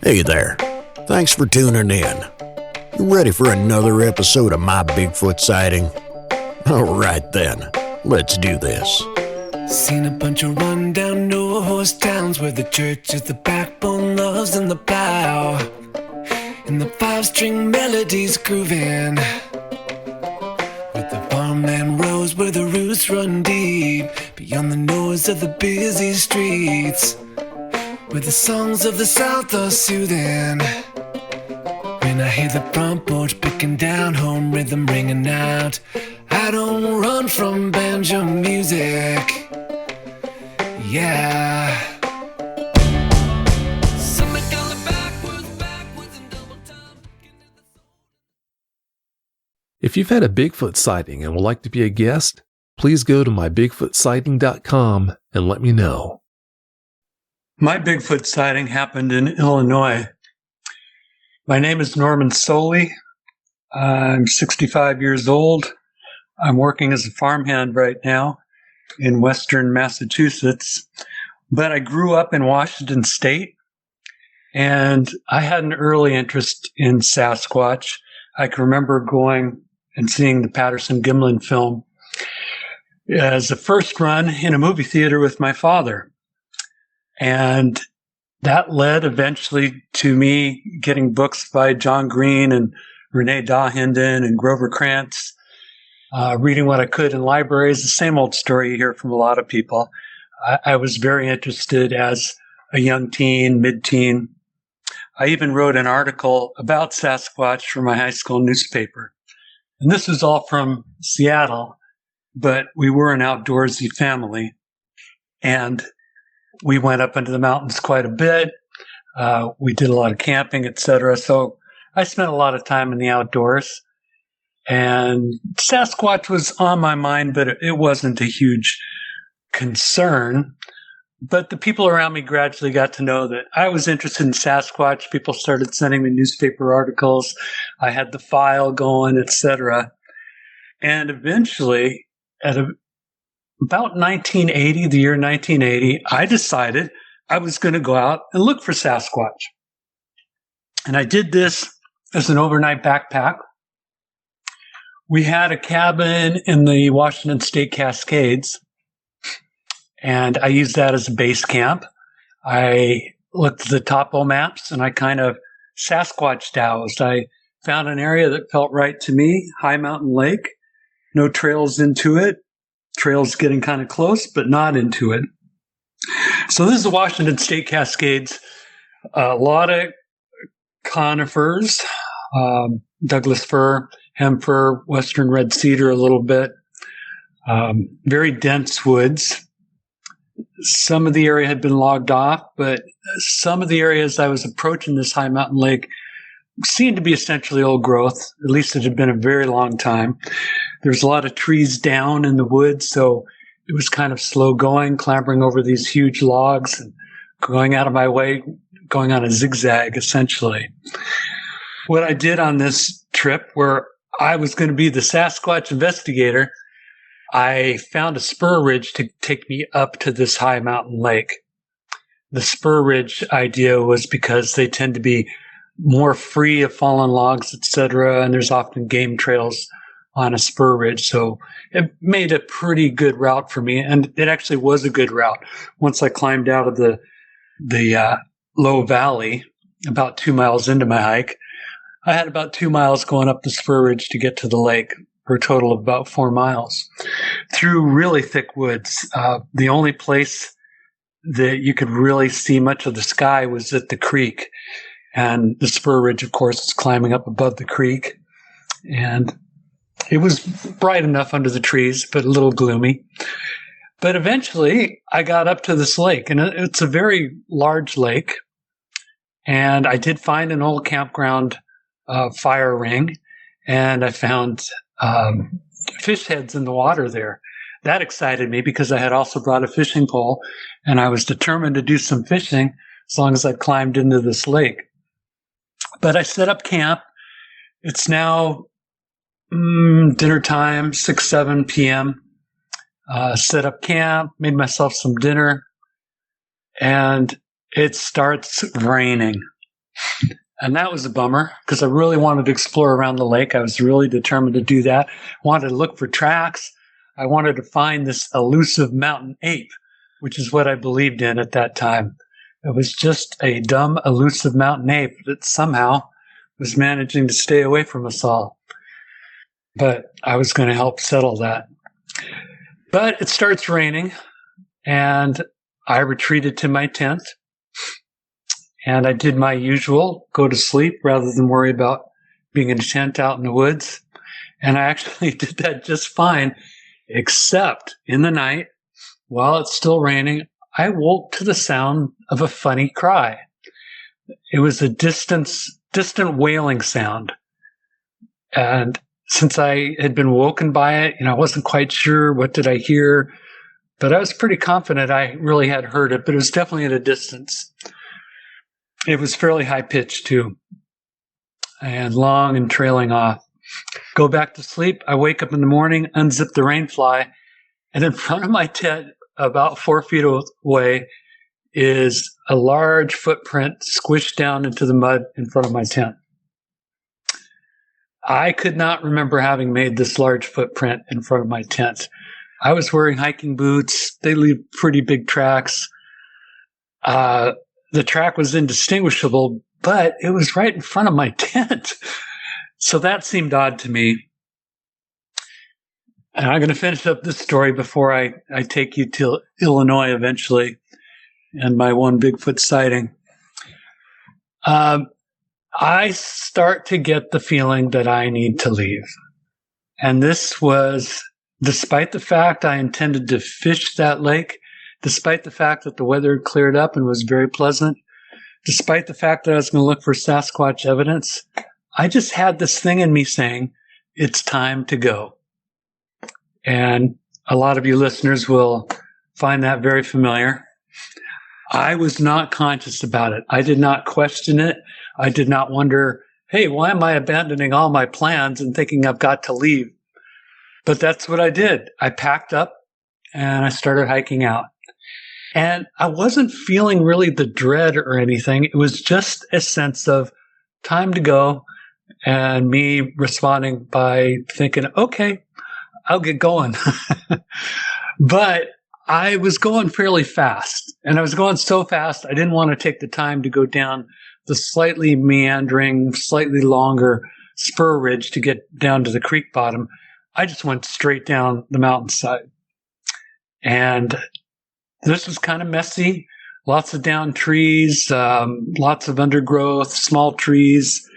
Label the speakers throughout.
Speaker 1: Hey there. Thanks for tuning in. You ready for another episode of my Bigfoot sighting? Alright then, let's do this.
Speaker 2: Seen a bunch of run-down no-horse towns where the church is the backbone, loves in the plow, and the five-string melodies grooving, with the farmland rows where the roots run deep, beyond the noise of the busy streets, where the songs of the South are soothing. When I hear the front porch picking down, home rhythm ringing out, I don't run from banjo music. Yeah.
Speaker 3: If you've had a Bigfoot sighting and would like to be a guest, please go to mybigfootsighting.com and let me know.
Speaker 4: My Bigfoot sighting happened in Illinois. My name is Norman Sollie. I'm 65 years old. I'm working as a farmhand right now in western Massachusetts, but I grew up in Washington State, and I had an early interest in Sasquatch. I can remember going and seeing the Patterson-Gimlin film as a first run in a movie theater with my father. And that led eventually to me getting books by John Green and Renee Dahinden and Grover Krantz, reading what I could in libraries, the same old story you hear from a lot of people. I was very interested as a young teen, mid-teen. I even wrote an article about Sasquatch for my high school newspaper. And this was all from Seattle, but we were an outdoorsy family. And we went up into the mountains quite a bit. We did a lot of camping, etc. So I spent a lot of time in the outdoors. And Sasquatch was on my mind, but it wasn't a huge concern. But the people around me gradually got to know that I was interested in Sasquatch. People started sending me newspaper articles. I had the file going, etc. And eventually, about 1980, the year 1980, I decided I was going to go out and look for Sasquatch. And I did this as an overnight backpack. We had a cabin in the Washington State Cascades, and I used that as a base camp. I looked at the topo maps, and I kind of Sasquatch dowsed. I found an area that felt right to me, high mountain lake, no trails into it, trails getting kind of close, but not into it. So this is the Washington State Cascades, a lot of conifers, Douglas fir, hem fir, western red cedar a little bit, very dense woods. Some of the area had been logged off, but some of the areas I was approaching this high mountain lake seemed to be essentially old growth. At least it had been a very long time. There's a lot of trees down in the woods, so it was kind of slow going, clambering over these huge logs and going out of my way, going on a zigzag, essentially. What I did on this trip, where I was going to be the Sasquatch investigator, I found a spur ridge to take me up to this high mountain lake. The spur ridge idea was because they tend to be more free of fallen logs, etc., and there's often game trails on a spur ridge, so it made a pretty good route for me, and it actually was a good route. Once I climbed out of the low valley, about 2 miles into my hike, I had about 2 miles going up the spur ridge to get to the lake, for a total of about 4 miles, through really thick woods. The only place that you could really see much of the sky was at the creek, and the spur ridge, of course, is climbing up above the creek, and it was bright enough under the trees, but a little gloomy. But eventually, I got up to this lake, and it's a very large lake, and I did find an old campground fire ring, and I found fish heads in the water there. That excited me because I had also brought a fishing pole, and I was determined to do some fishing as long as I climbed into this lake. But I set up camp. It's now dinner time, 6, 7 p.m. Set up camp, made myself some dinner, and it starts raining. And that was a bummer because I really wanted to explore around the lake. I was really determined to do that. Wanted to look for tracks. I wanted to find this elusive mountain ape, which is what I believed in at that time. It was just a dumb, elusive mountain ape that somehow was managing to stay away from us all. But I was going to help settle that. But it starts raining, and I retreated to my tent. And I did my usual, go to sleep rather than worry about being in a tent out in the woods. And I actually did that just fine, except in the night, while it's still raining, I woke to the sound of a funny cry. It was a distant wailing sound. And since I had been woken by it, I wasn't quite sure what did I hear, but I was pretty confident I really had heard it, but it was definitely at a distance. It was fairly high pitched too, and long and trailing off. Go back to sleep. I wake up in the morning, unzip the rainfly, and in front of my tent, about 4 feet away, is a large footprint squished down into the mud in front of my tent. I could not remember having made this large footprint in front of my tent. I was wearing hiking boots. They leave pretty big tracks. The track was indistinguishable, but it was right in front of my tent. So that seemed odd to me. And I'm going to finish up this story before I take you to Illinois eventually and my one Bigfoot sighting. I start to get the feeling that I need to leave. And this was despite the fact I intended to fish that lake, despite the fact that the weather had cleared up and was very pleasant, despite the fact that I was going to look for Sasquatch evidence, I just had this thing in me saying, it's time to go. And a lot of you listeners will find that very familiar. I was not conscious about it. I did not question it. I did not wonder, hey, why am I abandoning all my plans and thinking I've got to leave? But that's what I did. I packed up and I started hiking out. And I wasn't feeling really the dread or anything. It was just a sense of time to go and me responding by thinking, okay, I'll get going. But I was going fairly fast, and I was going so fast, I didn't want to take the time to go down the slightly meandering, slightly longer spur ridge to get down to the creek bottom. I just went straight down the mountainside. And this was kind of messy. Lots of down trees, lots of undergrowth, small trees.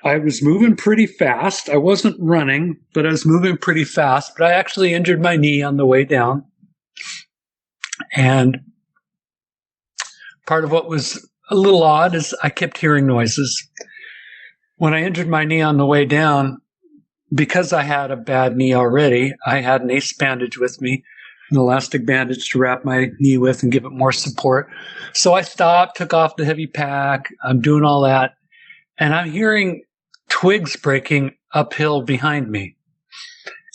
Speaker 4: I was moving pretty fast. I wasn't running, but I was moving pretty fast. But I actually injured my knee on the way down. And part of what was a little odd is I kept hearing noises. When I injured my knee on the way down, because I had a bad knee already, I had an ace bandage with me, an elastic bandage to wrap my knee with and give it more support. So I stopped, took off the heavy pack. I'm doing all that. And I'm hearing twigs breaking uphill behind me.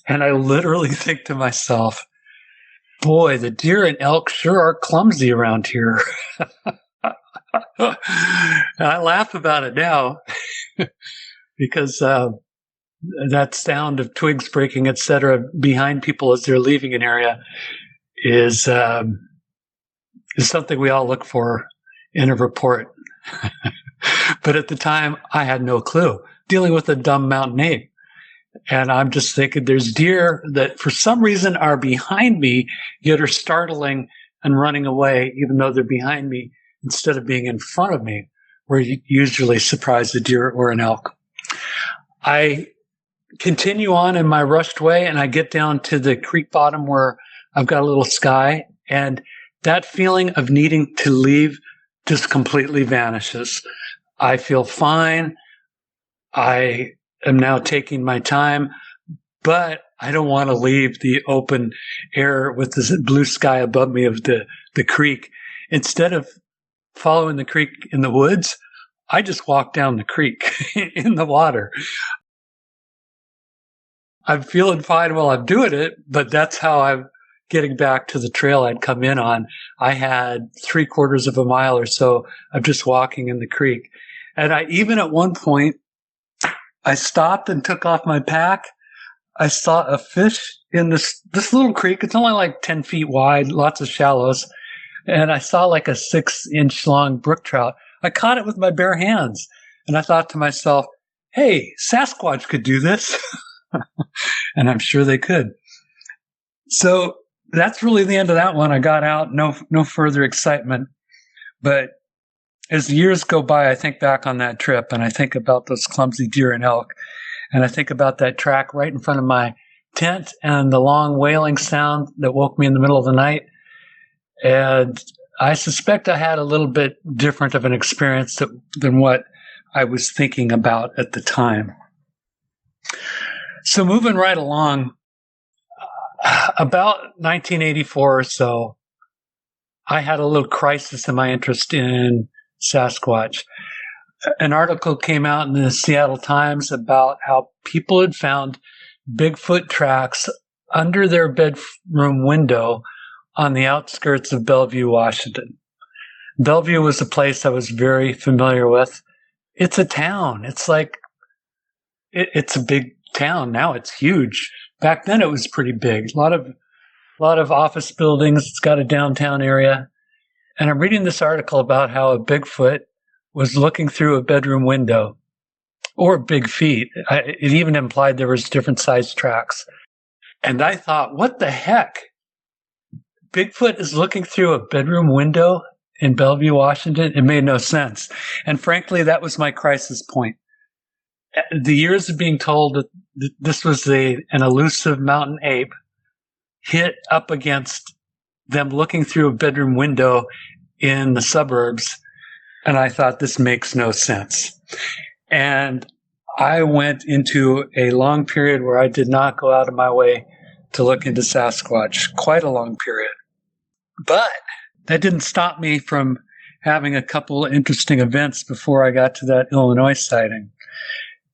Speaker 4: And I literally think to myself, boy, the deer and elk sure are clumsy around here. And I laugh about it now because that sound of twigs breaking, etc., behind people as they're leaving an area is something we all look for in a report. But at the time, I had no clue, dealing with a dumb mountain ape. And I'm just thinking there's deer that for some reason are behind me, yet are startling and running away, even though they're behind me, instead of being in front of me, where you usually surprise a deer or an elk. I continue on in my rushed way, and I get down to the creek bottom where I've got a little sky, and that feeling of needing to leave just completely vanishes. I feel fine. I am now taking my time, but I don't want to leave the open air with the blue sky above me of the creek. Instead of following the creek in the woods, I just walk down the creek in the water. I'm feeling fine while I'm doing it, but that's how I'm getting back to the trail I'd come in on. I had 3/4 of a mile or so of just walking in the creek. And even at one point, I stopped and took off my pack. I saw a fish in this little creek. It's only like 10 feet wide, lots of shallows. And I saw like a 6-inch long brook trout. I caught it with my bare hands. And I thought to myself, hey, Sasquatch could do this. And I'm sure they could. So that's really the end of that one. I got out, no further excitement. But as the years go by, I think back on that trip and I think about those clumsy deer and elk. And I think about that track right in front of my tent and the long wailing sound that woke me in the middle of the night. And I suspect I had a little bit different of an experience than what I was thinking about at the time. So moving right along, about 1984 or so, I had a little crisis in my interest in Sasquatch. An article came out in the Seattle Times about how people had found Bigfoot tracks under their bedroom window on the outskirts of Bellevue, Washington. Bellevue was a place I was very familiar with. It's a town. It's like, it's a big town. Now it's huge. Back then it was pretty big. A lot of office buildings. It's got a downtown area. And I'm reading this article about how a Bigfoot was looking through a bedroom window, or big feet. It even implied there was different size tracks. And I thought, what the heck? Bigfoot is looking through a bedroom window in Bellevue, Washington? It made no sense. And frankly, that was my crisis point. The years of being told that this was an elusive mountain ape hit up against them looking through a bedroom window in the suburbs. And I thought, this makes no sense. And I went into a long period where I did not go out of my way to look into Sasquatch, quite a long period. But that didn't stop me from having a couple of interesting events before I got to that Illinois sighting.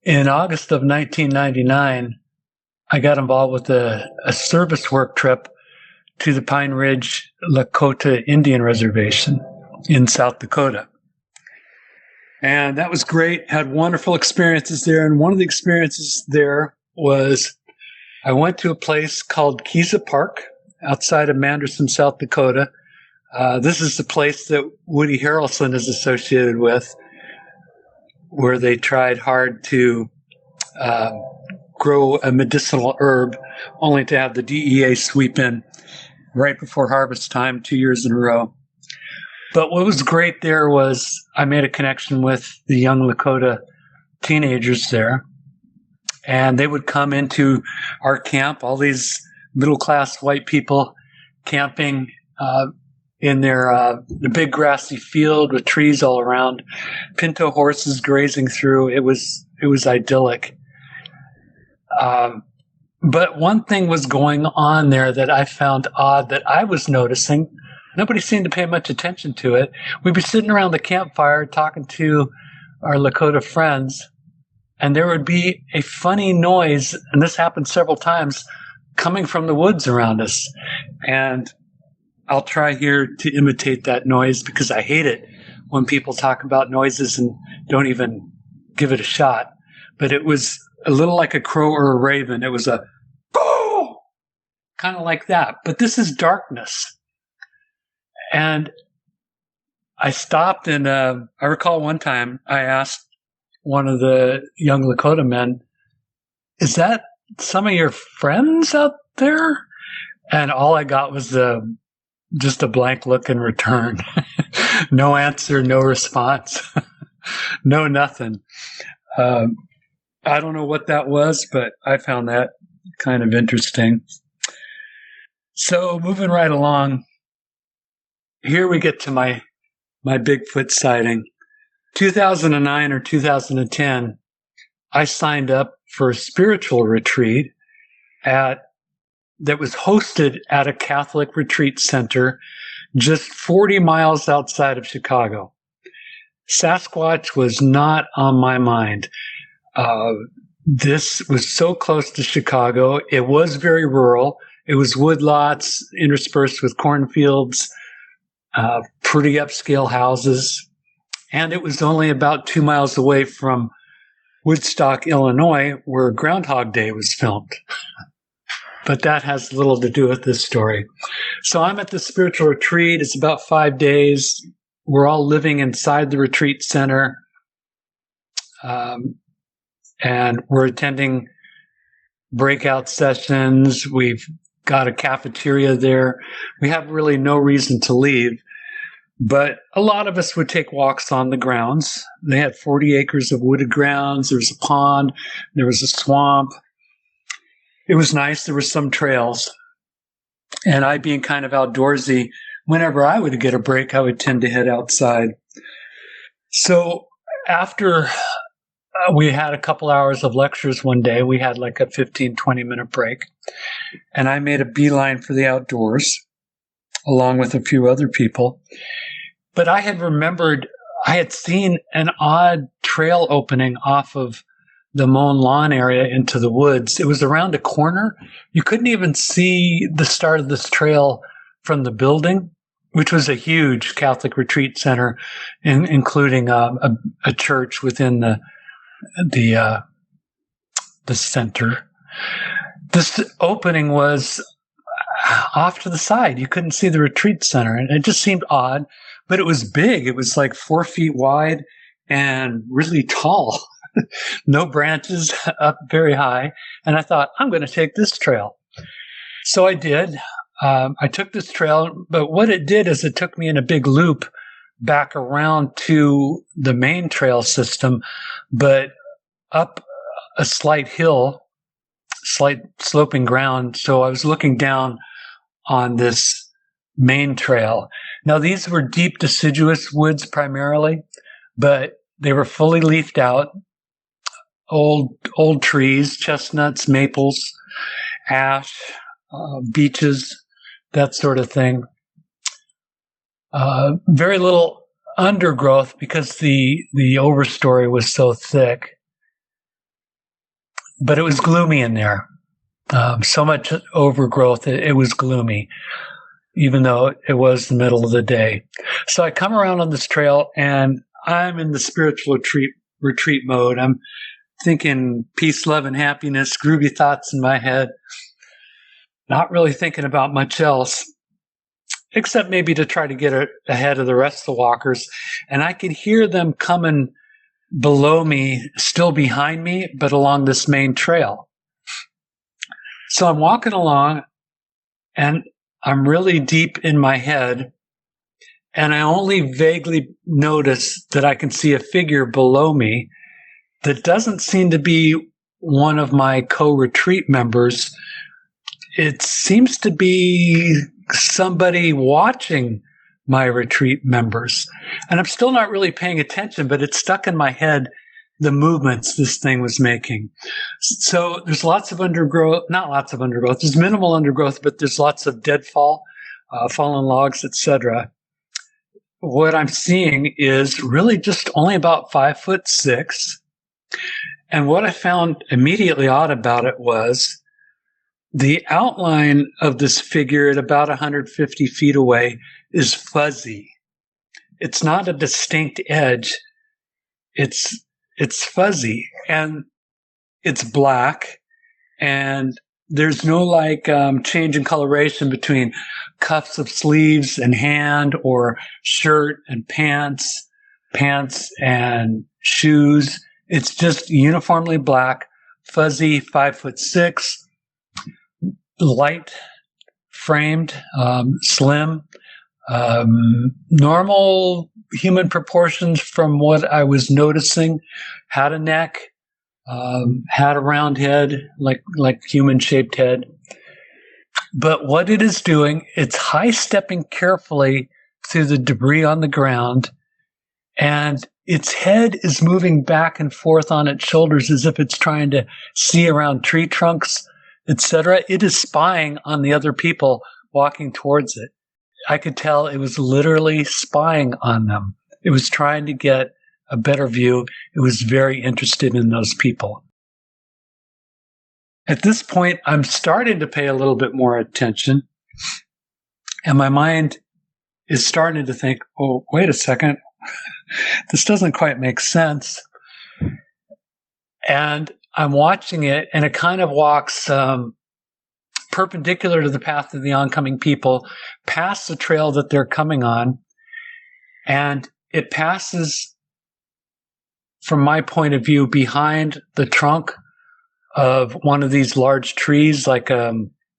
Speaker 4: In August of 1999, I got involved with a service work trip to the Pine Ridge Lakota Indian Reservation in South Dakota. And that was great. Had wonderful experiences there. And one of the experiences there was I went to a place called Kiza Park outside of Manderson, South Dakota. This is the place that Woody Harrelson is associated with, where they tried hard to grow a medicinal herb, only to have the DEA sweep in right before harvest time 2 years in a row. But what was great there was I made a connection with the young Lakota teenagers there, and they would come into our camp, all these middle-class white people camping in their the big grassy field with trees all around, pinto horses grazing through. It was idyllic. But one thing was going on there that I found odd that I was noticing. Nobody seemed to pay much attention to it. We'd be sitting around the campfire talking to our Lakota friends, and there would be a funny noise, and this happened several times, coming from the woods around us. And I'll try here to imitate that noise because I hate it when people talk about noises and don't even give it a shot. But it was a little like a crow or a raven. It was a boo, kind of like that. But this is darkness. And I stopped and I recall one time I asked one of the young Lakota men, is that some of your friends out there? And all I got was just a blank look in return. No answer, no response, no nothing. I don't know what that was, but I found that kind of interesting. So moving right along, here we get to my Bigfoot sighting. 2009 or 2010, I signed up for a spiritual retreat that was hosted at a Catholic retreat center just 40 miles outside of Chicago. Sasquatch was not on my mind. This was so close to Chicago. It was very rural. It was woodlots interspersed with cornfields, pretty upscale houses. And it was only about 2 miles away from Woodstock, Illinois, where Groundhog Day was filmed. But that has little to do with this story. So I'm at the spiritual retreat. It's about 5 days. We're all living inside the retreat center. And we're attending breakout sessions. We've got a cafeteria there. We have really no reason to leave. But a lot of us would take walks on the grounds. They had 40 acres of wooded grounds. There was a pond. There was a swamp. It was nice. There were some trails. And I, being kind of outdoorsy, whenever I would get a break, I would tend to head outside. So after we had a couple hours of lectures one day, we had like a 15, 20-minute break. And I made a beeline for the outdoors, along with a few other people. But I had remembered, I had seen an odd trail opening off of the mown lawn area into the woods. It was around a corner. You couldn't even see the start of this trail from the building, which was a huge Catholic retreat center, including a church within the center. This opening was off to the side. You couldn't see the retreat center, and it just seemed odd, but it was big. It was like 4 feet wide and really tall. No branches, up very high. And I thought, I'm going to take this trail. So I did. I took this trail, but what it did is it took me in a big loop back around to the main trail system, but up a slight hill, slight sloping ground. So I was looking down on this main trail. Now, these were deep deciduous woods primarily, but they were fully leafed out. Old trees, chestnuts, maples, ash, beeches, that sort of thing. Very little undergrowth because the overstory was so thick. But it was gloomy in there. So much overgrowth, it was gloomy, even though it was the middle of the day. So I come around on this trail, and I'm in the spiritual retreat mode. I'm thinking peace, love, and happiness, groovy thoughts in my head. Not really thinking about much else, except maybe to try to get ahead of the rest of the walkers. And I could hear them coming below me, still behind me, but along this main trail. So I'm walking along, and I'm really deep in my head, and I only vaguely notice that I can see a figure below me that doesn't seem to be one of my co-retreat members. It seems to be somebody watching my retreat members. And I'm still not really paying attention, but it's stuck in my head, the movements this thing was making. So there's lots of undergrowth, not lots of undergrowth, there's minimal undergrowth, but there's lots of deadfall, fallen logs, etc. What I'm seeing is really just only about 5'6". And what I found immediately odd about it was the outline of this figure at about 150 feet away is fuzzy. It's not a distinct edge. It's fuzzy, and it's black, and there's no change in coloration between cuffs of sleeves and hand, or shirt and pants and shoes. It's just uniformly black, fuzzy, 5'6", light framed, slim, normal human proportions from what I was noticing. Had a neck, had a round head, like human shaped head. But what it is doing, it's high stepping carefully through the debris on the ground, and its head is moving back and forth on its shoulders as if it's trying to see around tree trunks, etc. It is spying on the other people walking towards it. I could tell it was literally spying on them. It was trying to get a better view. It was very interested in those people. At this point, I'm starting to pay a little bit more attention, and my mind is starting to think, oh, wait a second. this doesn't quite make sense. And I'm watching it, and it kind of walks perpendicular to the path of the oncoming people, past the trail that they're coming on. And it passes, from my point of view, behind the trunk of one of these large trees, like a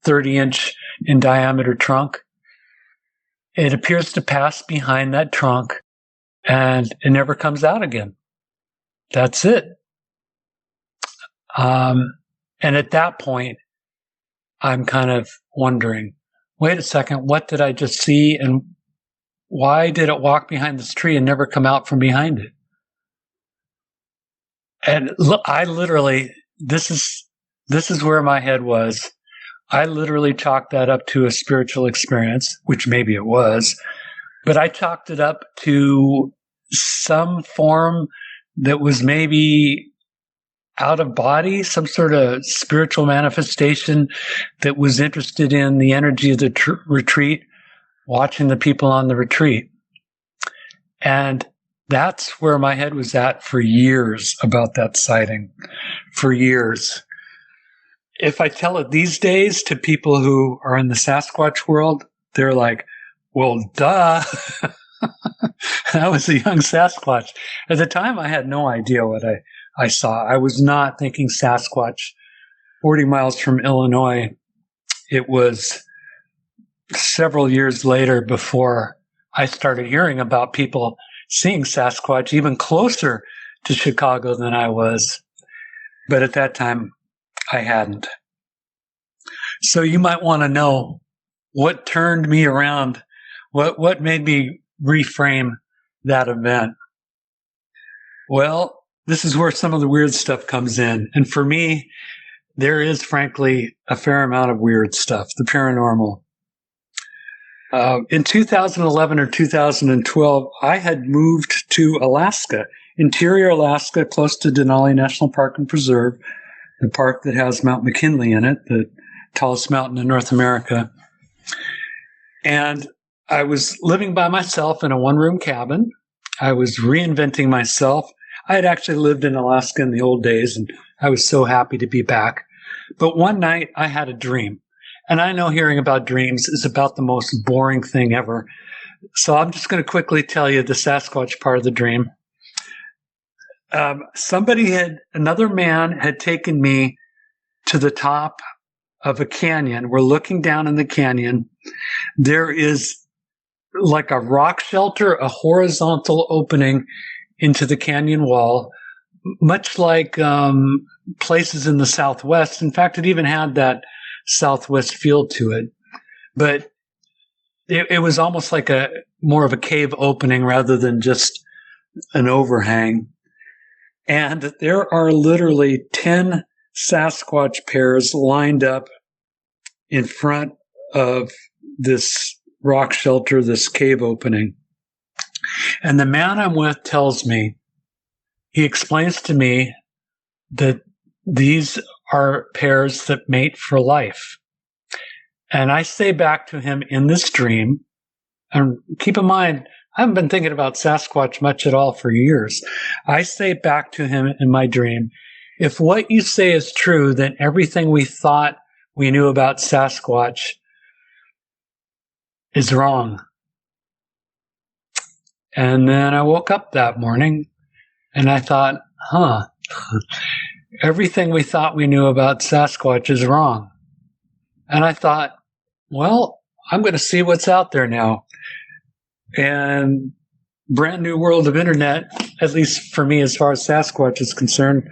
Speaker 4: 30-inch in diameter trunk. It appears to pass behind that trunk, and it never comes out again. That's it. And at that point, I'm kind of wondering, wait a second, what did I just see? And why did it walk behind this tree and never come out from behind it? And look, I literally, this is where my head was. I literally chalked that up to a spiritual experience, which maybe it was, but I chalked it up to some form that was maybe out of body, some sort of spiritual manifestation that was interested in the energy of the retreat, watching the people on the retreat. And that's where my head was at for years about that sighting, for years. If I tell it these days to people who are in the Sasquatch world, they're like, well, duh. That was a young Sasquatch. At the time, I had no idea what I saw. I was not thinking Sasquatch. 40 miles from Illinois, it was several years later before I started hearing about people seeing Sasquatch even closer to Chicago than I was. But at that time, I hadn't. So you might want to know what turned me around, what made me reframe that event. Well, this is where some of the weird stuff comes in. And for me, there is frankly a fair amount of weird stuff, the paranormal. In 2011 or 2012, I had moved to Alaska, interior Alaska, close to Denali National Park and Preserve, the park that has Mount McKinley in it, the tallest mountain in North America. And I was living by myself in a one-room cabin. I was reinventing myself. I had actually lived in Alaska in the old days, and I was so happy to be back. But one night, I had a dream. And I know hearing about dreams is about the most boring thing ever. So I'm just going to quickly tell you the Sasquatch part of the dream. Another man had taken me to the top of a canyon. We're looking down in the canyon. There is like a rock shelter, a horizontal opening into the canyon wall, much like places in the Southwest. In fact, it even had that Southwest feel to it. But it was almost like more of a cave opening rather than just an overhang. And there are literally 10 Sasquatch pairs lined up in front of this rock shelter, this cave opening. And the man I'm with tells me, he explains to me that these are pairs that mate for life. And I say back to him in this dream, and keep in mind, I haven't been thinking about Sasquatch much at all for years. I say back to him in my dream, if what you say is true, then everything we thought we knew about Sasquatch is wrong. And then I woke up that morning and I thought, everything we thought we knew about Sasquatch is wrong. And I thought, well, I'm going to see what's out there now. And brand new world of internet, at least for me as far as Sasquatch is concerned,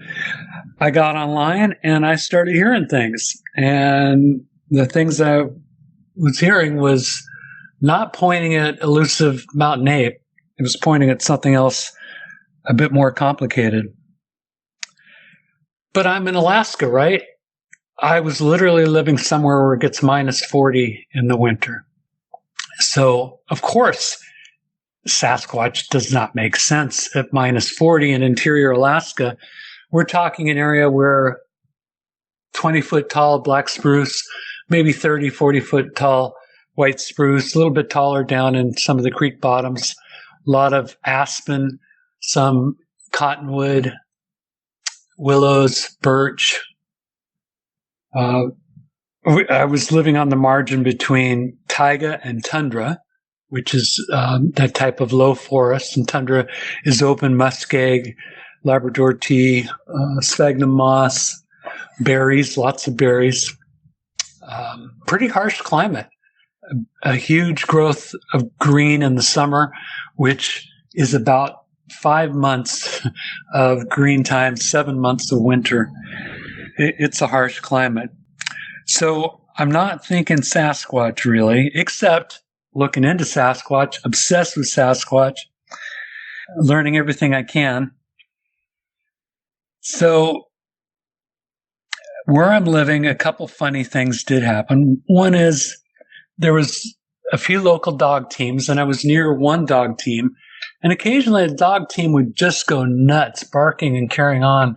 Speaker 4: I got online and I started hearing things. And the things I was hearing was not pointing at elusive mountain ape. It was pointing at something else a bit more complicated. But I'm in Alaska, right? I was literally living somewhere where it gets minus 40 in the winter. So, of course, Sasquatch does not make sense at minus 40 in interior Alaska. We're talking an area where 20-foot tall black spruce, maybe 30, 40-foot tall white spruce, a little bit taller down in some of the creek bottoms, a lot of aspen, some cottonwood, willows, birch. I was living on the margin between taiga and tundra, which is that type of low forest, and tundra is open muskeg, Labrador tea, sphagnum moss, berries, lots of berries. Pretty harsh climate. A huge growth of green in the summer, which is about 5 months of green time, 7 months of winter. It's a harsh climate. So I'm not thinking Sasquatch really, except looking into Sasquatch, obsessed with Sasquatch, learning everything I can. So where I'm living, a couple funny things did happen. One is there was a few local dog teams, and I was near one dog team, and occasionally a dog team would just go nuts, barking and carrying on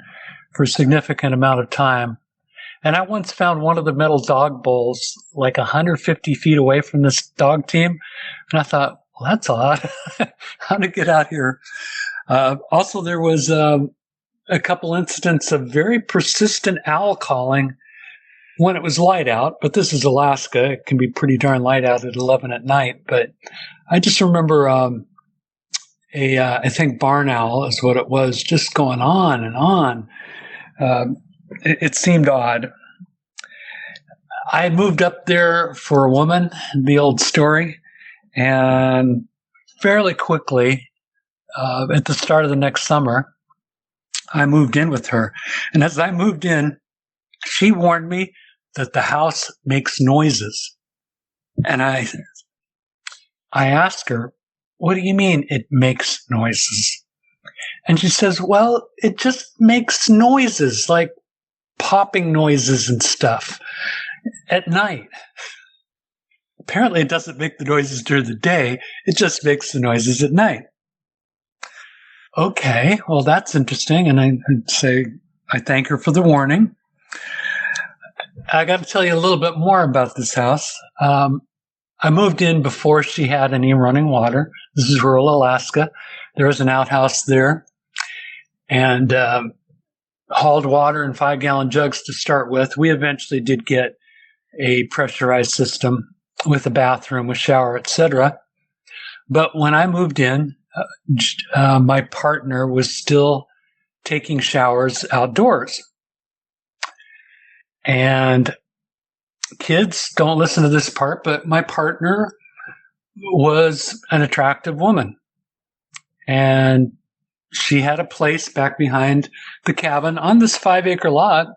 Speaker 4: for a significant amount of time. And I once found one of the metal dog bowls like 150 feet away from this dog team, and I thought, well, that's odd. How to get out here? Also, there was a couple incidents of very persistent owl calling when it was light out, but this is Alaska. It can be pretty darn light out at 11 at night. But I just remember I think barn owl is what it was, just going on and on. It seemed odd. I had moved up there for a woman, the old story, and fairly quickly, at the start of the next summer, I moved in with her. And as I moved in, she warned me that the house makes noises. And I asked her, what do you mean it makes noises? And she says, well, it just makes noises, like popping noises and stuff at night. Apparently it doesn't make the noises during the day. It just makes the noises at night. Okay, well, that's interesting. And I'd say I thank her for the warning. I got to tell you a little bit more about this house. I moved in before she had any running water. This is rural Alaska. There was an outhouse there, and hauled water in 5-gallon jugs to start with. We eventually did get a pressurized system with a bathroom, with shower, etc. But when I moved in, my partner was still taking showers outdoors. And kids, don't listen to this part, but my partner was an attractive woman. And she had a place back behind the cabin on this 5-acre lot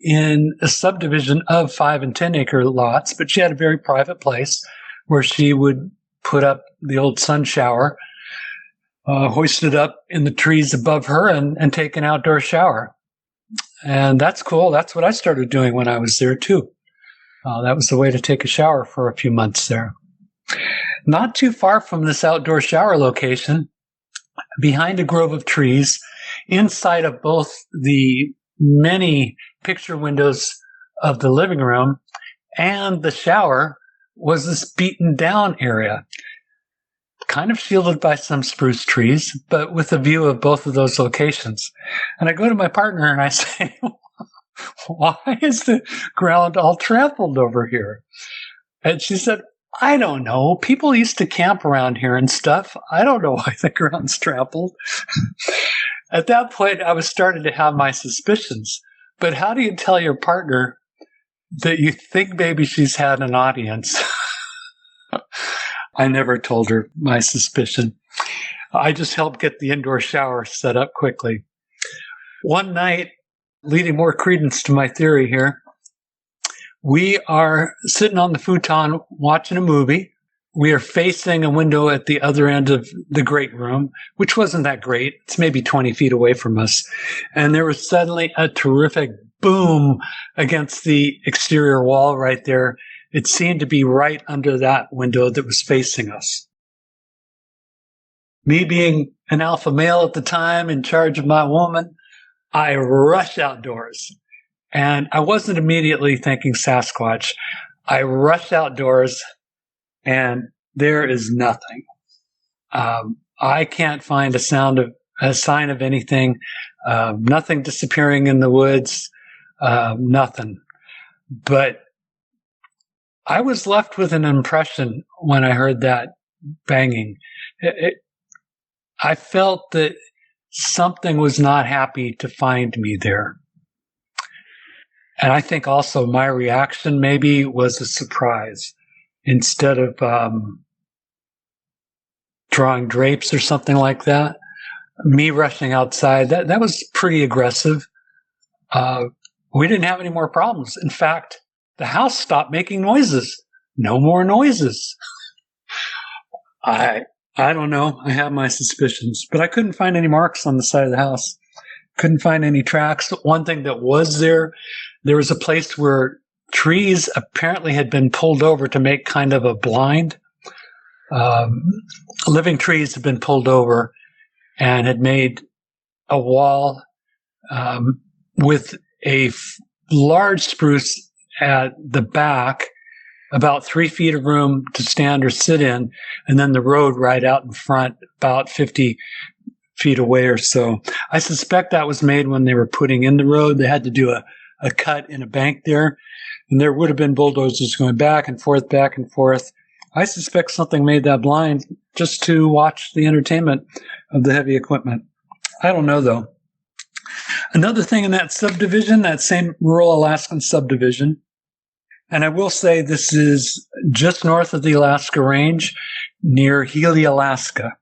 Speaker 4: in a subdivision of 5 and 10-acre lots. But she had a very private place where she would put up the old sun shower, hoisted up in the trees above her, and take an outdoor shower. And that's cool. That's what I started doing when I was there, too. That was the way to take a shower for a few months there. Not too far from this outdoor shower location, behind a grove of trees, inside of both the many picture windows of the living room and the shower, was this beaten down area, kind of shielded by some spruce trees, but with a view of both of those locations. And I go to my partner and I say, why is the ground all trampled over here? And she said, I don't know. People used to camp around here and stuff. I don't know why the ground's trampled. At that point, I was starting to have my suspicions. But how do you tell your partner that you think maybe she's had an audience? I never told her my suspicion. I just helped get the indoor shower set up quickly. One night, leading more credence to my theory here, we are sitting on the futon watching a movie. We are facing a window at the other end of the great room, which wasn't that great. It's maybe 20 feet away from us. And there was suddenly a terrific boom against the exterior wall right there. It seemed to be right under that window that was facing us. Me being an alpha male at the time, in charge of my woman, I rushed outdoors. And I wasn't immediately thinking Sasquatch. I rushed outdoors, and there is nothing. I can't find a sign of anything, nothing disappearing in the woods, nothing. But I was left with an impression when I heard that banging. I felt that something was not happy to find me there. And I think also my reaction maybe was a surprise. Instead of drawing drapes or something like that, me rushing outside, that was pretty aggressive. We didn't have any more problems. In fact, the house stopped making noises. No more noises. I don't know. I have my suspicions, but I couldn't find any marks on the side of the house. Couldn't find any tracks. One thing that was there was a place where trees apparently had been pulled over to make kind of a blind. Living trees had been pulled over and had made a wall with a large spruce at the back, about 3 feet of room to stand or sit in, and then the road right out in front, about 50 feet away or so. I suspect that was made when they were putting in the road. They had to do a cut in a bank there, and there would have been bulldozers going back and forth, back and forth. I suspect something made that blind just to watch the entertainment of the heavy equipment. I don't know, though. Another thing in that subdivision, that same rural Alaskan subdivision, and I will say this is just north of the Alaska Range, near Healy, Alaska.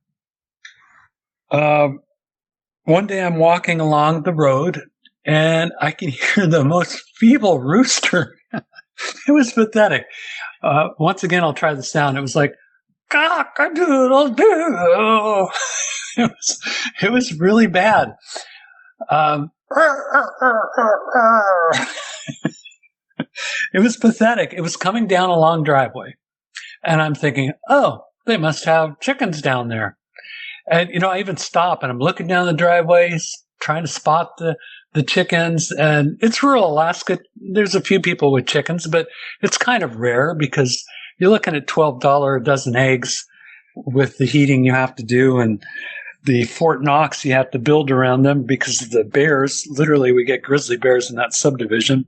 Speaker 4: One day I'm walking along the road, and I can hear the most feeble rooster. It was pathetic. Once again, I'll try the sound. It was like, cock-a-doodle-doo. It was really bad. It was pathetic. It was coming down a long driveway. And I'm thinking, oh, they must have chickens down there. And, I even stop and I'm looking down the driveways, trying to spot the chickens. And it's rural Alaska. There's a few people with chickens, but it's kind of rare because you're looking at $12 a dozen eggs with the heating you have to do and the Fort Knox you have to build around them because of the bears. Literally, we get grizzly bears in that subdivision.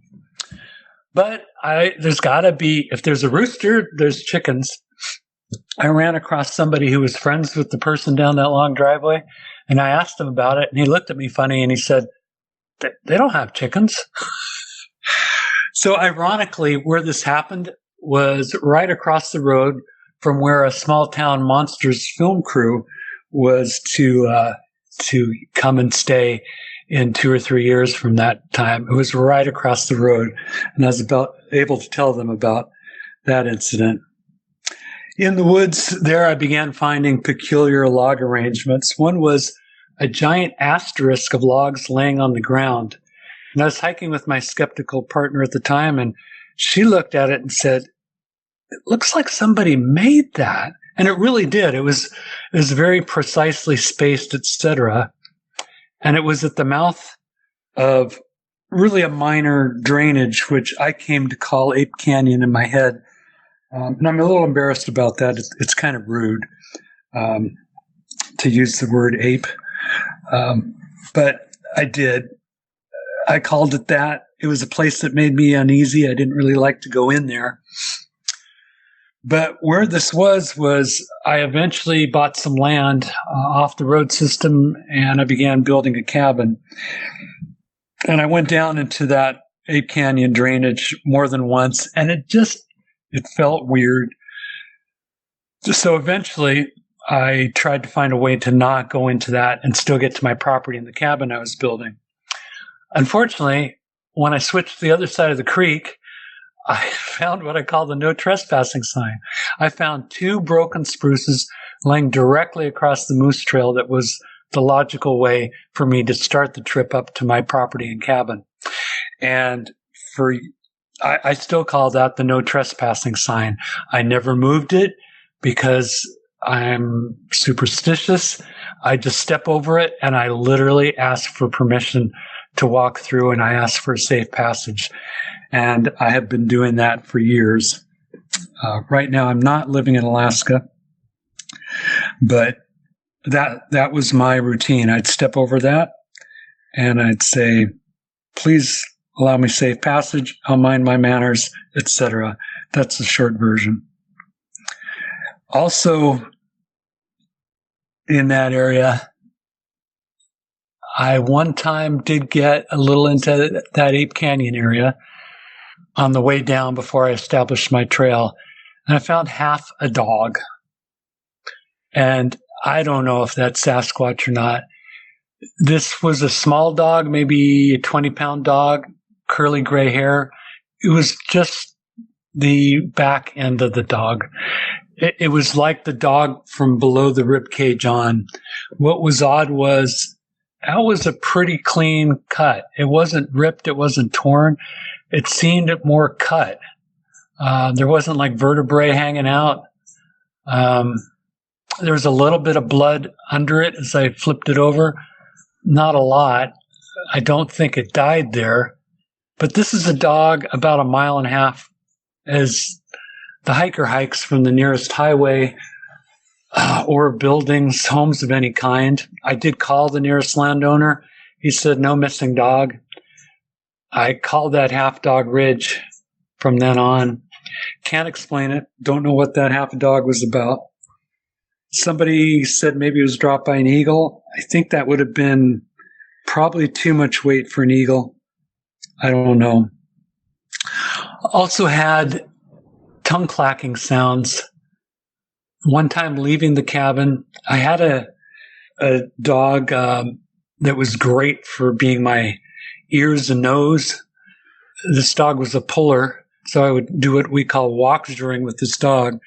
Speaker 4: But there's got to be, if there's a rooster, there's chickens. I ran across somebody who was friends with the person down that long driveway, and I asked him about it, and he looked at me funny, and he said, they don't have chickens. So ironically, where this happened was right across the road from where a small town monsters film crew was to come and stay in 2 or 3 years from that time. It was right across the road, and I was able to tell them about that incident. In the woods there, I began finding peculiar log arrangements. One was a giant asterisk of logs laying on the ground. And I was hiking with my skeptical partner at the time, and she looked at it and said, it looks like somebody made that. And it really did. It was very precisely spaced, etc. And it was at the mouth of really a minor drainage, which I came to call Ape Canyon in my head. And I'm a little embarrassed about that. It's kind of rude to use the word ape. But I did. I called it that. It was a place that made me uneasy. I didn't really like to go in there. But where this was I eventually bought some land off the road system, and I began building a cabin. And I went down into that Ape Canyon drainage more than once, and it felt weird. So eventually, I tried to find a way to not go into that and still get to my property in the cabin I was building. Unfortunately, when I switched to the other side of the creek, I found what I call the no trespassing sign. I found 2 broken spruces laying directly across the moose trail that was the logical way for me to start the trip up to my property and cabin. And I still call that the no trespassing sign. I never moved it because I'm superstitious. I just step over it and I literally ask for permission to walk through, and I ask for a safe passage. And I have been doing that for years. Right now, I'm not living in Alaska, but that was my routine. I'd step over that and I'd say, please allow me safe passage. I'll mind my manners, etc. That's the short version. Also, in that area, I one time did get a little into that Ape Canyon area on the way down before I established my trail. And I found half a dog. And I don't know if that's Sasquatch or not. This was a small dog, maybe a 20-pound dog, curly gray hair. It was just the back end of the dog. It was like the dog from below the rib cage on. What was odd was that was a pretty clean cut. It wasn't ripped. It wasn't torn. It seemed more cut. There wasn't like vertebrae hanging out. There was a little bit of blood under it as I flipped it over. Not a lot. I don't think it died there. But this is a dog about 1.5 miles as the hiker hikes from the nearest highway or buildings, homes of any kind. I did call the nearest landowner. He said, no missing dog. I called that half dog ridge from then on. Can't explain it. Don't know what that half dog was about. Somebody said maybe it was dropped by an eagle. I think that would have been probably too much weight for an eagle. I don't know. Also had tongue clacking sounds. One time leaving the cabin, I had a dog that was great for being my ears and nose. This dog was a puller, so I would do what we call walk-joring with this dog.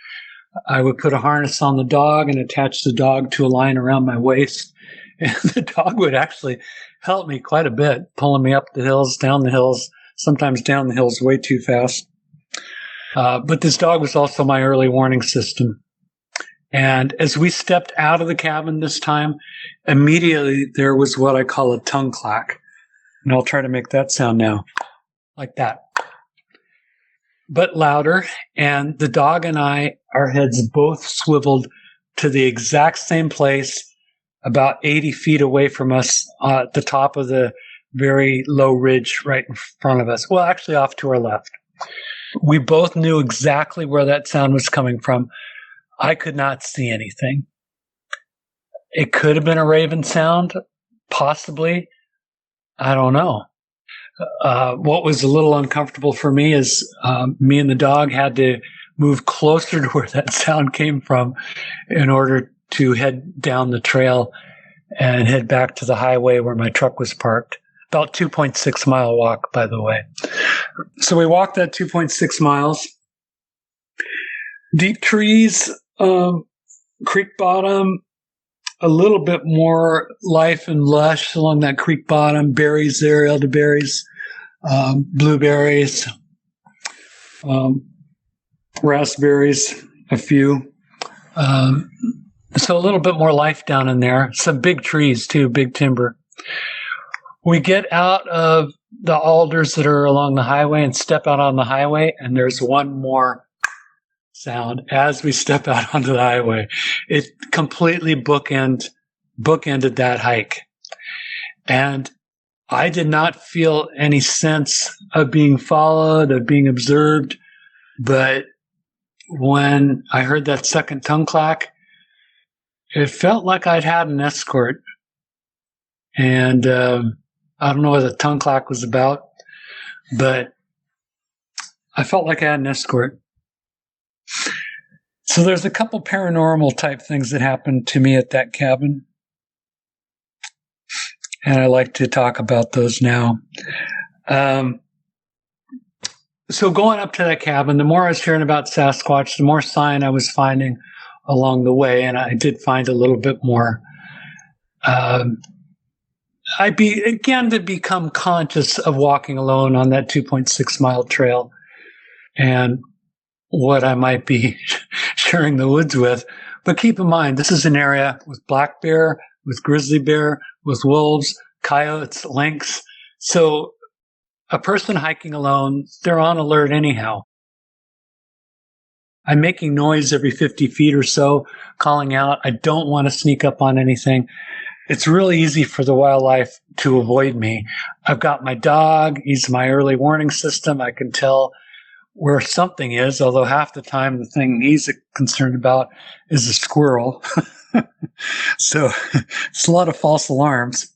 Speaker 4: I would put a harness on the dog and attach the dog to a line around my waist. And the dog would actually help me quite a bit, pulling me up the hills, down the hills, sometimes down the hills way too fast. But this dog was also my early warning system. And as we stepped out of the cabin this time, immediately there was what I call a tongue clack. And I'll try to make that sound now, like that. But louder. And the dog and I, our heads both swiveled to the exact same place, about 80 feet away from us, at the top of the very low ridge right in front of us. Well, actually off to our left. We both knew exactly where that sound was coming from. I could not see anything. It could have been a raven sound, possibly. I don't know. What was a little uncomfortable for me is me and the dog had to move closer to where that sound came from in order to head down the trail and head back to the highway where my truck was parked. About 2.6 mile walk, by the way. So we walked that 2.6 miles. Deep trees, creek bottom, a little bit more life and lush along that creek bottom. Berries there, elderberries, blueberries, raspberries, a few. So a little bit more life down in there. Some big trees too, big timber. We get out of the alders that are along the highway and step out on the highway, and there's one more sound as we step out onto the highway. It completely bookended that hike. And I did not feel any sense of being followed, of being observed. But when I heard that second tongue clack, it felt like I'd had an escort. And I don't know what the tongue clack was about, but I felt like I had an escort. So there's a couple paranormal type things that happened to me at that cabin. And I like to talk about those now. So going up to that cabin, the more I was hearing about Sasquatch, the more sign I was finding along the way. And I did find a little bit more. I began to become conscious of walking alone on that 2.6 mile trail and what I might be sharing the woods with. But keep in mind, this is an area with black bear, with grizzly bear, with wolves, coyotes, lynx. So a person hiking alone, they're on alert anyhow. I'm making noise every 50 feet or so, calling out. I don't want to sneak up on anything. It's really easy for the wildlife to avoid me. I've got my dog. He's my early warning system. I can tell where something is, although half the time the thing he's concerned about is a squirrel. So it's a lot of false alarms.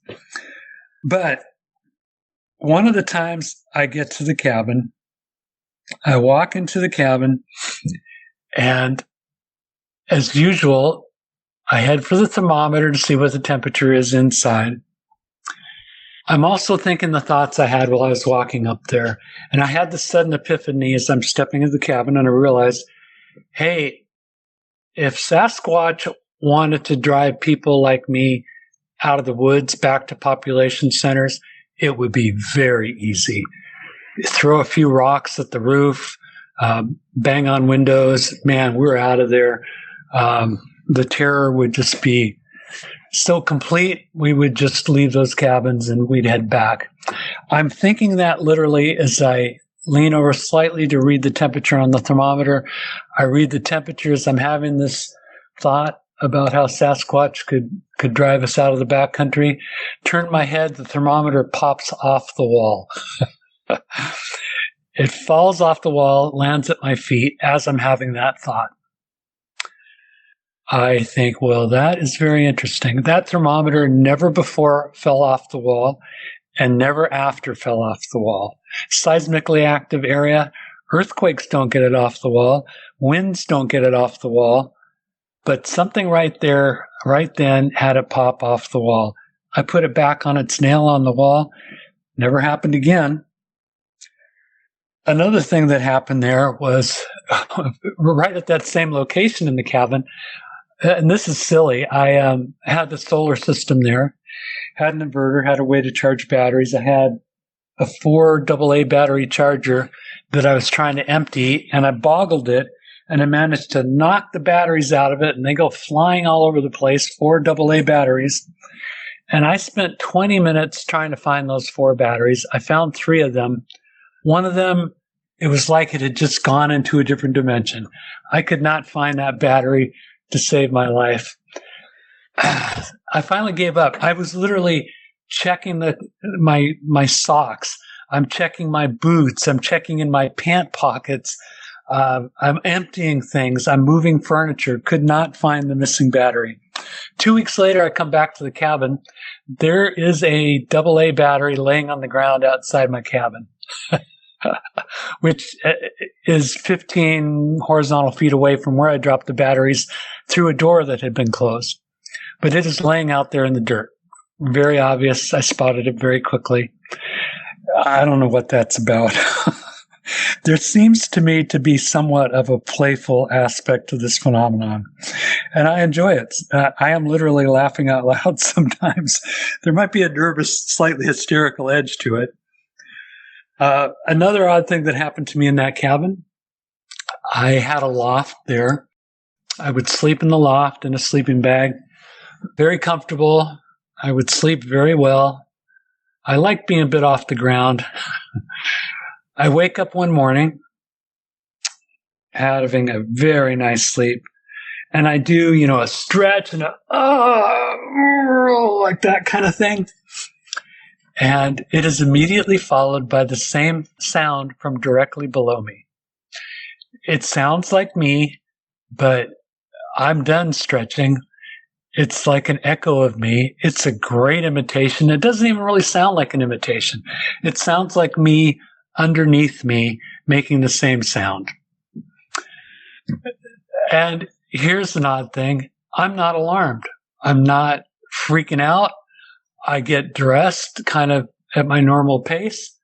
Speaker 4: But one of the times I get to the cabin, I walk into the cabin, and as usual, I head for the thermometer to see what the temperature is inside. I'm also thinking the thoughts I had while I was walking up there. And I had this sudden epiphany as I'm stepping into the cabin, and I realized, hey, if Sasquatch wanted to drive people like me out of the woods back to population centers, it would be very easy. Throw a few rocks at the roof, bang on windows. Man, we're out of there. The terror would just be so complete, we would just leave those cabins and we'd head back. I'm thinking that literally as I lean over slightly to read the temperature on the thermometer. I read the temperatures. I'm having this thought about how Sasquatch could drive us out of the backcountry. Turn my head, the thermometer pops off the wall. It falls off the wall, lands at my feet as I'm having that thought. I think, well, that is very interesting. That thermometer never before fell off the wall and never after fell off the wall. Seismically active area, earthquakes don't get it off the wall, winds don't get it off the wall, but something right there, right then, had it pop off the wall. I put it back on its nail on the wall. Never happened again. Another thing that happened there was right at that same location in the cabin, and this is silly. I had the solar system there, had an inverter, had a way to charge batteries. I had a 4 AA battery charger that I was trying to empty, and I boggled it, and I managed to knock the batteries out of it, and they go flying all over the place, 4 AA batteries. And I spent 20 minutes trying to find those 4 batteries. I found 3 of them. One of them, it was like it had just gone into a different dimension. I could not find that battery to save my life. I finally gave up. I was literally checking my socks. I'm checking my boots. I'm checking in my pant pockets. I'm emptying things. I'm moving furniture. Could not find the missing battery. 2 weeks later, I come back to the cabin. There is a AA battery laying on the ground outside my cabin, which is 15 horizontal feet away from where I dropped the batteries through a door that had been closed. But it is laying out there in the dirt. Very obvious. I spotted it very quickly. I don't know what that's about. There seems to me to be somewhat of a playful aspect to this phenomenon, and I enjoy it. I am literally laughing out loud sometimes. There might be a nervous, slightly hysterical edge to it. Another odd thing that happened to me in that cabin, I had a loft there. I would sleep in the loft in a sleeping bag. Very comfortable. I would sleep very well. I like being a bit off the ground. I wake up one morning having a very nice sleep, and I do, a stretch and like that kind of thing. And it is immediately followed by the same sound from directly below me. It sounds like me, but I'm done stretching. It's like an echo of me. It's a great imitation. It doesn't even really sound like an imitation. It sounds like me underneath me making the same sound. And here's an odd thing. I'm not alarmed. I'm not freaking out. I get dressed kind of at my normal pace.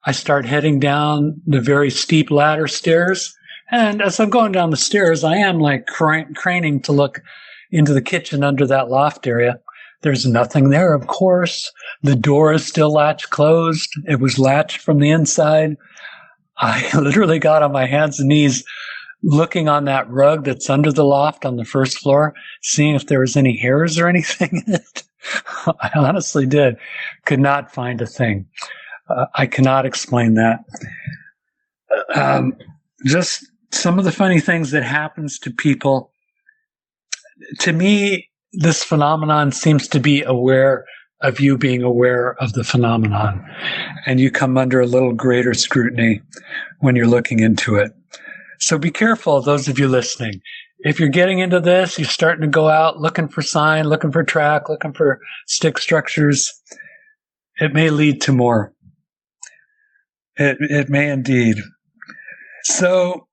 Speaker 4: I start heading down the very steep ladder stairs. And as I'm going down the stairs, I am like craning to look into the kitchen under that loft area. There's nothing there, of course. The door is still latch closed. It was latched from the inside. I literally got on my hands and knees looking on that rug that's under the loft on the first floor, seeing if there was any hairs or anything in it. I honestly did. Could not find a thing. I cannot explain that. Just some of the funny things that happens to people, to me, this phenomenon seems to be aware of you being aware of the phenomenon, and you come under a little greater scrutiny when you're looking into it. So be careful, those of you listening. If you're getting into this, you're starting to go out looking for sign, looking for track, looking for stick structures, it may lead to more. It may indeed. So,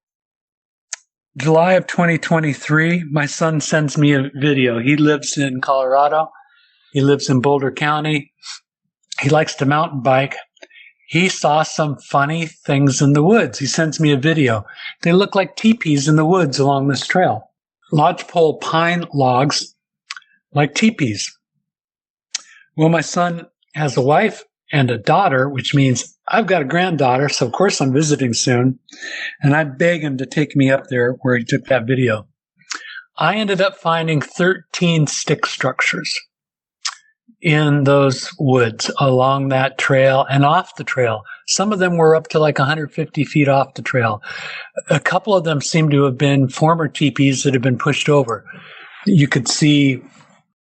Speaker 4: July of 2023, my son sends me a video. He lives in Colorado. He lives in Boulder County. He likes to mountain bike. He saw some funny things in the woods. He sends me a video. They look like teepees in the woods along this trail. Lodgepole pine logs like teepees. Well, my son has a wife and a daughter, which means I've got a granddaughter, so of course I'm visiting soon. And I beg him to take me up there where he took that video. I ended up finding 13 stick structures in those woods along that trail and off the trail. Some of them were up to like 150 feet off the trail. A couple of them seemed to have been former teepees that had been pushed over. You could see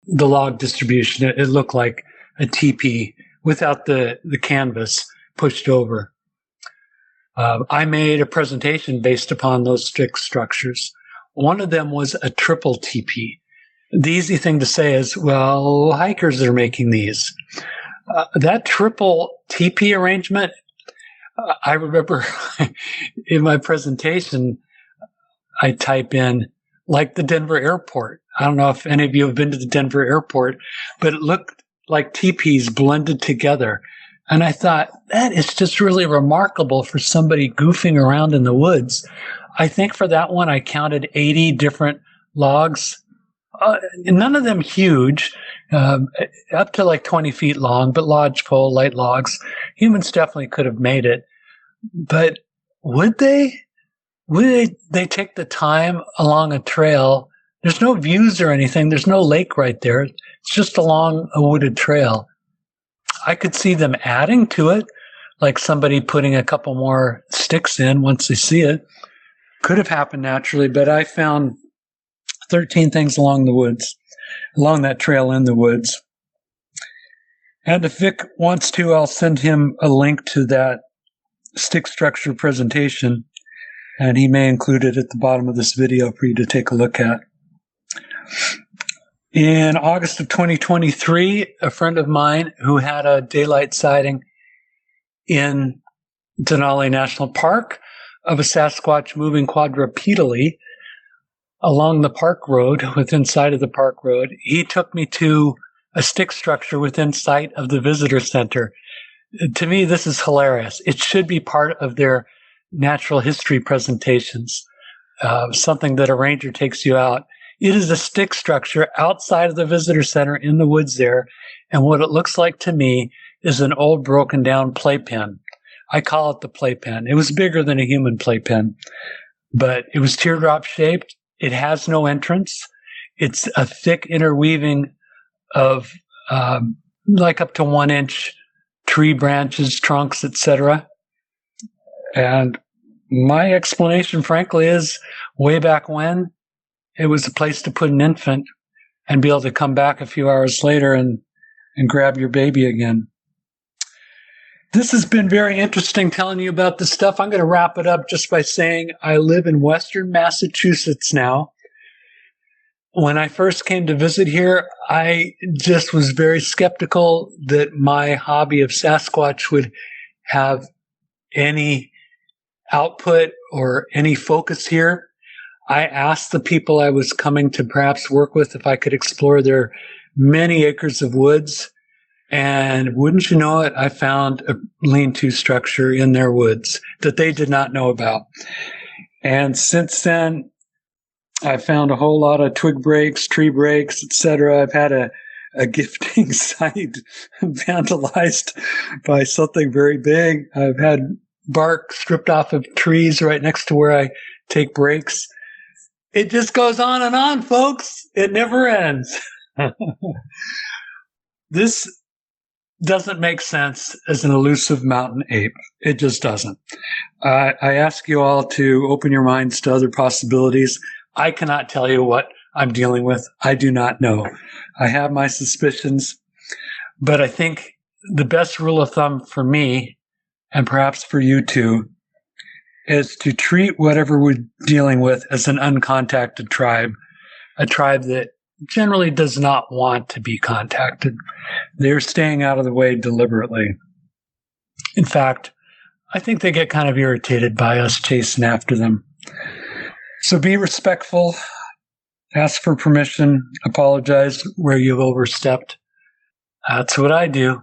Speaker 4: the log distribution. It looked like a teepee without the canvas pushed over. I made a presentation based upon those stick structures. One of them was a triple teepee. The easy thing to say is, well, hikers are making these. That triple teepee arrangement, I remember in my presentation, I type in, like the Denver airport. I don't know if any of you have been to the Denver airport, but it looked like teepees blended together. And I thought, that is just really remarkable for somebody goofing around in the woods. I think for that one, I counted 80 different logs. None of them huge, up to like 20 feet long, but lodgepole, light logs. Humans definitely could have made it. But would they? Would they take the time along a trail? There's no views or anything. There's no lake right there. It's just along a wooded trail. I could see them adding to it, like somebody putting a couple more sticks in once they see it. Could have happened naturally, but I found 13 things along that trail in the woods. And if Vic wants to, I'll send him a link to that stick structure presentation, and he may include it at the bottom of this video for you to take a look at. In August of 2023, a friend of mine who had a daylight sighting in Denali National Park of a Sasquatch moving quadrupedally along the park road, within sight of the park road, he took me to a stick structure within sight of the visitor center. To me, this is hilarious. It should be part of their natural history presentations, something that a ranger takes you out. It is a stick structure outside of the visitor center in the woods there, and what it looks like to me is an old broken down playpen. I call it the playpen. It was bigger than a human playpen, but it was teardrop shaped. It has no entrance. It's a thick interweaving of like up to 1 inch tree branches, trunks, etc. And my explanation, frankly, is way back when, it was a place to put an infant and be able to come back a few hours later and grab your baby again. This has been very interesting telling you about this stuff. I'm going to wrap it up just by saying I live in Western Massachusetts now. When I first came to visit here, I just was very skeptical that my hobby of Sasquatch would have any output or any focus here. I asked the people I was coming to perhaps work with if I could explore their many acres of woods. And wouldn't you know it, I found a lean-to structure in their woods that they did not know about. And since then, I found a whole lot of twig breaks, tree breaks, etc. I've had a gifting site vandalized by something very big. I've had bark stripped off of trees right next to where I take breaks. It just goes on, folks. It never ends. This doesn't make sense as an elusive mountain ape. It just doesn't. I ask you all to open your minds to other possibilities. I cannot tell you what I'm dealing with. I do not know. I have my suspicions, but I think the best rule of thumb for me, and perhaps for you too, is to treat whatever we're dealing with as an uncontacted tribe, a tribe that generally does not want to be contacted. They're staying out of the way deliberately. In fact, I think they get kind of irritated by us chasing after them. So be respectful, ask for permission, apologize where you've overstepped. That's what I do.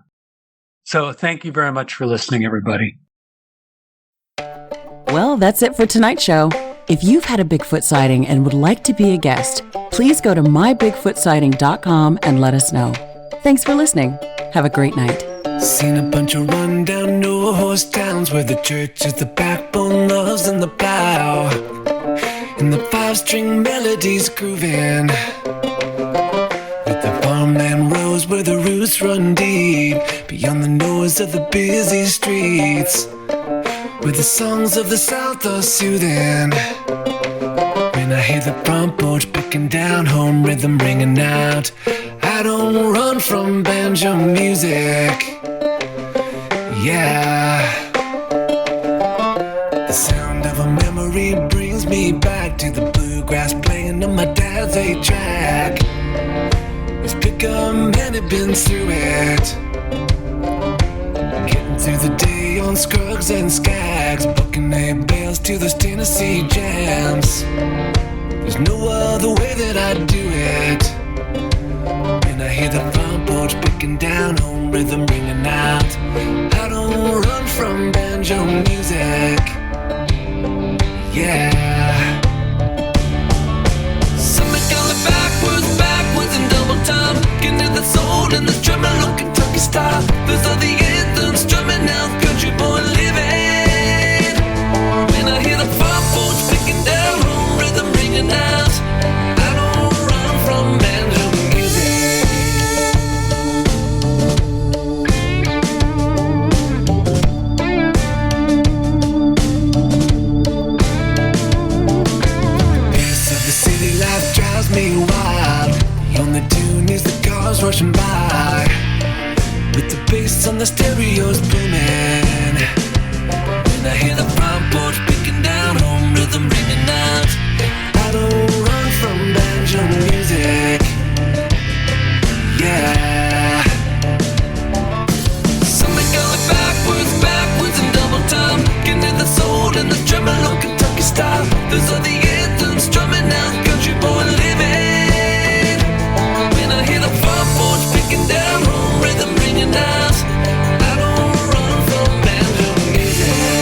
Speaker 4: So thank you very much for listening, everybody.
Speaker 5: Well, that's it for tonight's show. If you've had a Bigfoot sighting and would like to be a guest, please go to mybigfootsighting.com and let us know. Thanks for listening. Have a great night.
Speaker 2: Seen a bunch of rundown no-horse towns where the church is the backbone, loves in the plow, and the five-string melodies grooving, with the farmland rows where the roots run deep, beyond the noise of the busy streets, where the songs of the South are soothing. When I hear the front porch picking down, home rhythm ringing out, I don't run from banjo music. Yeah. The sound of a memory brings me back to the bluegrass playing on my dad's 8-track. It's pick a man had been through it, getting through the day on Scruggs and Skags, booking eight bales to those Tennessee jams. There's no other way that I do it. When I hear the front porch picking down, home rhythm ringing out, I don't run from banjo music. Yeah. Somebody going backwards in double time, getting to the soul in this tremolo Kentucky style. Those are the anthems drumming out, country boy living. When I hear the front porch picking down, home rhythm ringing out, I don't run from banjo music. Pace of the city life drives me wild. The only tune is the cars rushing by, with the bass on the stereos booming. When I hear the front porch picking down, home rhythm ringing out, I don't run from banjo music. Yeah. Somebody going backwards in double time, getting to the soul in the tremolo Kentucky style. Those are the anthems drumming out, country boy living. When I hear the front porch picking down, home rhythm ringing out, I don't run from banjo music.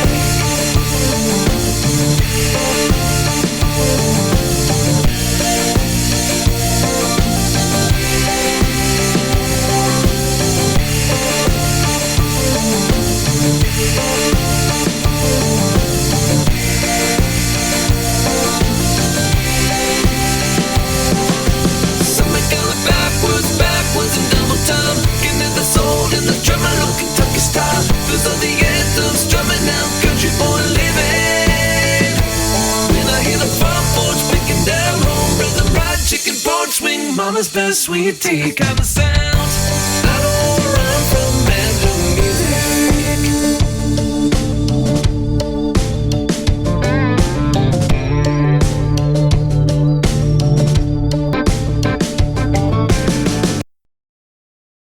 Speaker 2: Somebody going backwards in double time, getting to the soul in the tremolo Kentucky style. Those are the anthems drumming out, country boy living. When I hear the front porch picking down, home rhythm, fried chicken, porch swing, mama's best sweet tea kind of sound.